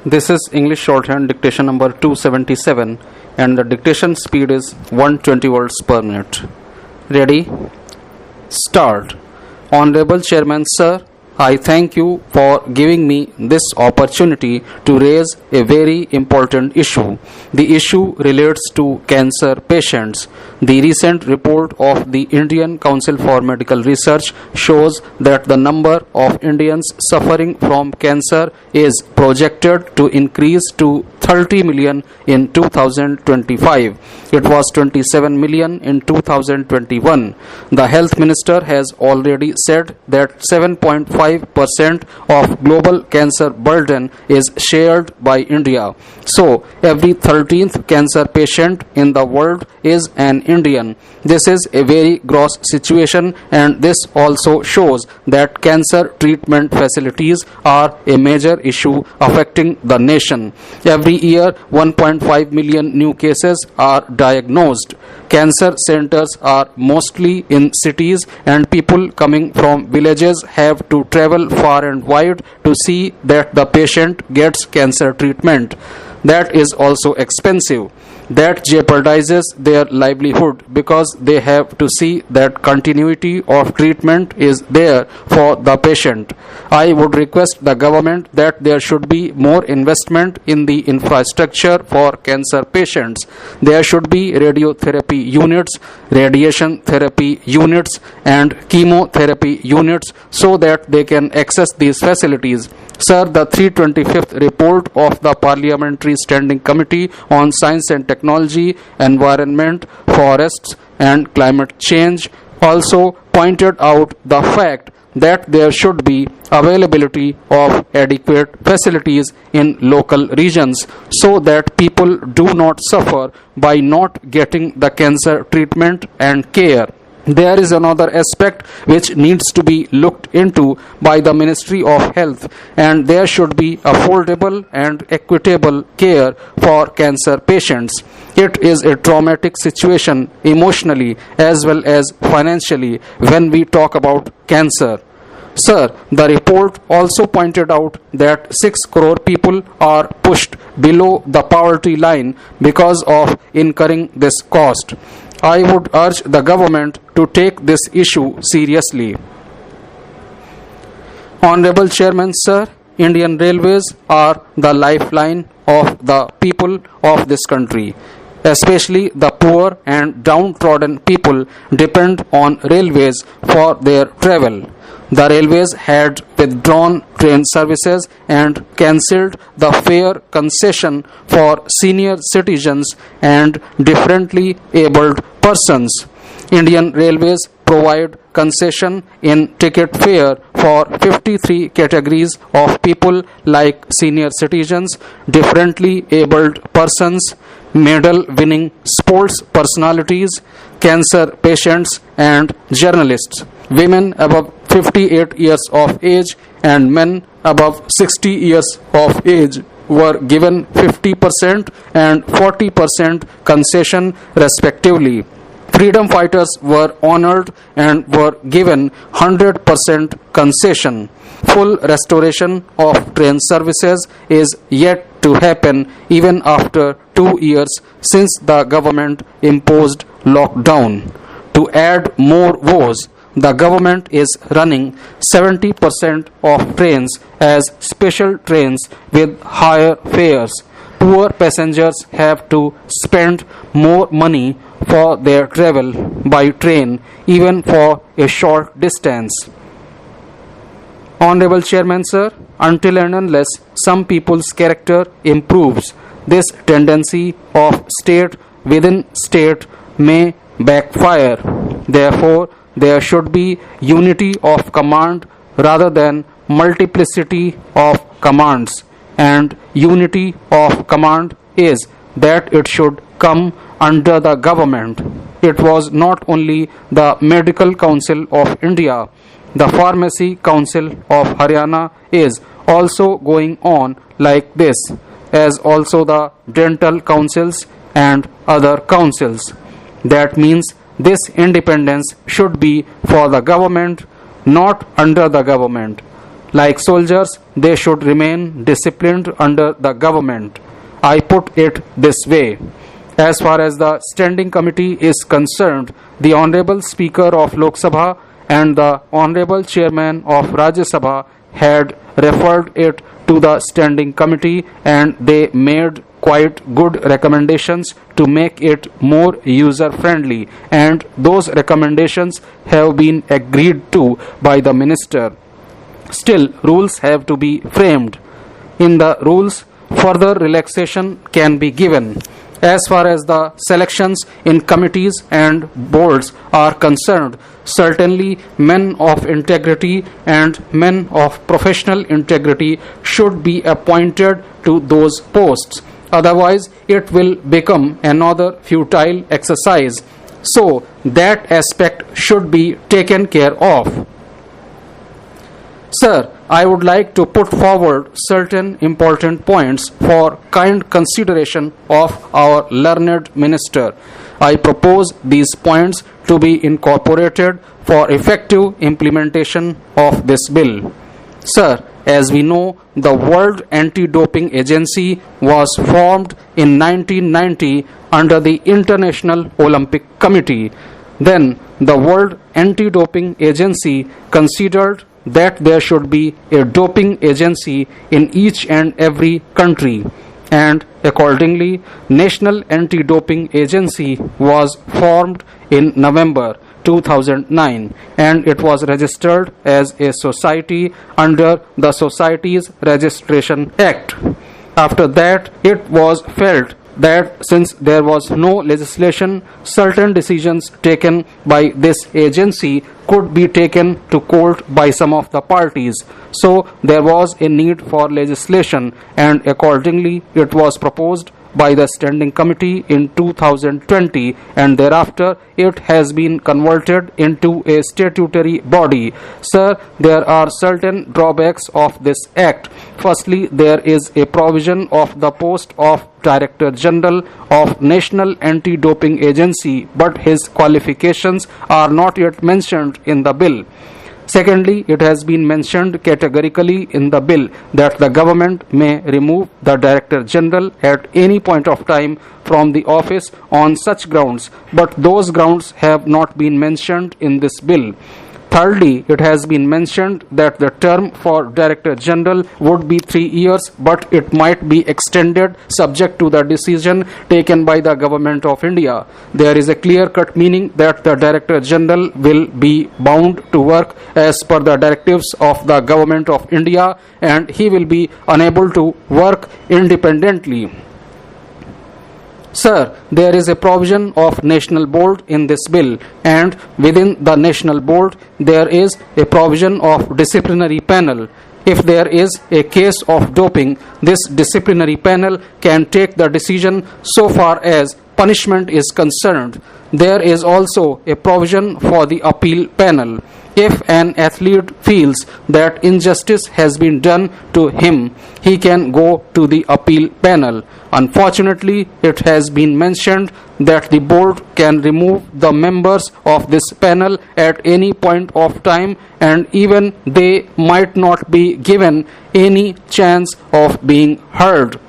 This is English shorthand dictation number 277 and the dictation speed is 120 words per minute. Ready? Start. Honorable Chairman Sir, I thank you for giving me this opportunity to raise a very important issue. The issue relates to cancer patients. The recent report of the Indian Council for Medical Research shows that the number of Indians suffering from cancer is projected to increase to 30 million in 2025. It was 27 million in 2021. The Health Minister has already said that 7.5% of global cancer burden is shared by India. So, every 13th cancer patient in the world is an Indian. This is a very gross situation, and this also shows that cancer treatment facilities are a major issue affecting the nation. Every year, 1.5 million new cases are diagnosed. Cancer centers are mostly in cities, and people coming from villages have to travel far and wide to see that the patient gets cancer treatment. That is also expensive. That jeopardizes their livelihood because they have to see that continuity of treatment is there for the patient. I would request the government that there should be more investment in the infrastructure for cancer patients. There should be radiotherapy units, radiation therapy units, and chemotherapy units so that they can access these facilities. Sir, the 325th report of the Parliamentary Standing Committee on Science and Technology, Environment, Forests and Climate Change also pointed out the fact that there should be availability of adequate facilities in local regions so that people do not suffer by not getting the cancer treatment and care. There is another aspect which needs to be looked into by the Ministry of Health, and there should be affordable and equitable care for cancer patients. It is a traumatic situation emotionally as well as financially when we talk about cancer. Sir, the report also pointed out that 6 crore people are pushed below the poverty line because of incurring this cost. I would urge the government to take this issue seriously. Honorable Chairman Sir, Indian Railways are the lifeline of the people of this country. Especially the poor and downtrodden people depend on railways for their travel. The railways had withdrawn train services and cancelled the fare concession for senior citizens and differently abled persons. Indian Railways provide concession in ticket fare for 53 categories of people like senior citizens, differently abled persons, medal-winning sports personalities, cancer patients and journalists, women above 58 years of age and men above 60 years of age were given 50% and 40% concession respectively. Freedom fighters were honored and were given 100% concession. Full restoration of train services is yet to happen even after 2 years since the government imposed lockdown. To add more woes, the government is running 70% of trains as special trains with higher fares. Poor passengers have to spend more money for their travel by train even for a short distance. Honorable Chairman Sir, until and unless some people's character improves, this tendency of state within state may backfire. Therefore, there should be unity of command rather than multiplicity of commands. And unity of command is that it should come under the government. It was not only the Medical Council of India, the Pharmacy Council of Haryana is also going on like this, as also the dental councils and other councils. That means this independence should be for the government, not under the government. Like soldiers, they should remain disciplined under the government. I put it this way. As far as the standing committee is concerned, the Honorable Speaker of Lok Sabha and the Honorable Chairman of Rajya Sabha had referred it to the standing committee, and they made quite good recommendations to make it more user friendly, and those recommendations have been agreed to by the minister. Still, rules have to be framed. In the rules, further relaxation can be given. As far as the selections in committees and boards are concerned, certainly men of integrity and men of professional integrity should be appointed to those posts. Otherwise, it will become another futile exercise. So, that aspect should be taken care of. Sir, I would like to put forward certain important points for kind consideration of our learned minister. I propose these points to be incorporated for effective implementation of this bill. Sir, as we know, the World Anti-Doping Agency was formed in 1990 under the International Olympic Committee. Then, the World Anti-Doping Agency considered that there should be a doping agency in each and every country, and accordingly National Anti-Doping Agency was formed in November 2009, and it was registered as a society under the Societies Registration Act. After that, it was felt that since there was no legislation, certain decisions taken by this agency could be taken to court by some of the parties. So there was a need for legislation, and accordingly it was proposed by the standing committee in 2020, and thereafter it has been converted into a statutory body. Sir, there are certain drawbacks of this act. Firstly, there is a provision of the post of Director General of National Anti-Doping Agency, but his qualifications are not yet mentioned in the bill. Secondly, it has been mentioned categorically in the bill that the government may remove the Director General at any point of time from the office on such grounds, but those grounds have not been mentioned in this bill. Thirdly, it has been mentioned that the term for Director General would be 3 years, but it might be extended subject to the decision taken by the Government of India. There is a clear-cut meaning that the Director General will be bound to work as per the directives of the Government of India, and he will be unable to work independently. Sir, there is a provision of national board in this bill, and within the national board there is a provision of disciplinary panel. If there is a case of doping, this disciplinary panel can take the decision so far as punishment is concerned. There is also a provision for the appeal panel. If an athlete feels that injustice has been done to him, he can go to the appeal panel. Unfortunately, it has been mentioned that the board can remove the members of this panel at any point of time, and even they might not be given any chance of being heard.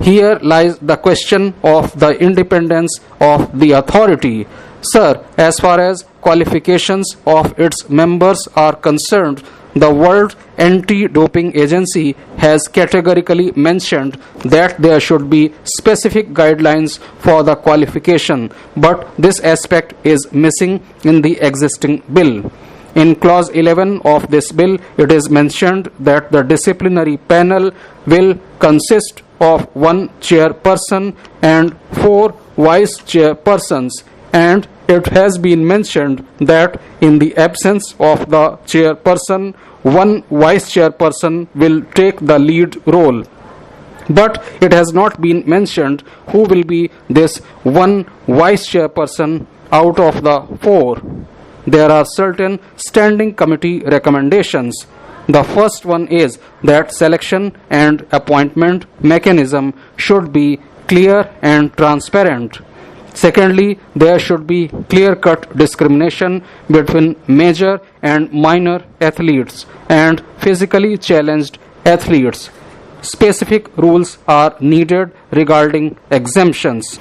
Here lies the question of the independence of the authority. Sir, as far as qualifications of its members are concerned, the World Anti-Doping Agency has categorically mentioned that there should be specific guidelines for the qualification, but this aspect is missing in the existing bill. In clause 11 of this bill, it is mentioned that the disciplinary panel will consist of 1 chairperson and 4 vice chairpersons, and it has been mentioned that in the absence of the chairperson, 1 vice chairperson will take the lead role. But it has not been mentioned who will be this 1 vice chairperson out of the 4. There are certain standing committee recommendations. The first one is that selection and appointment mechanism should be clear and transparent. Secondly, there should be clear-cut discrimination between major and minor athletes and physically challenged athletes. Specific rules are needed regarding exemptions.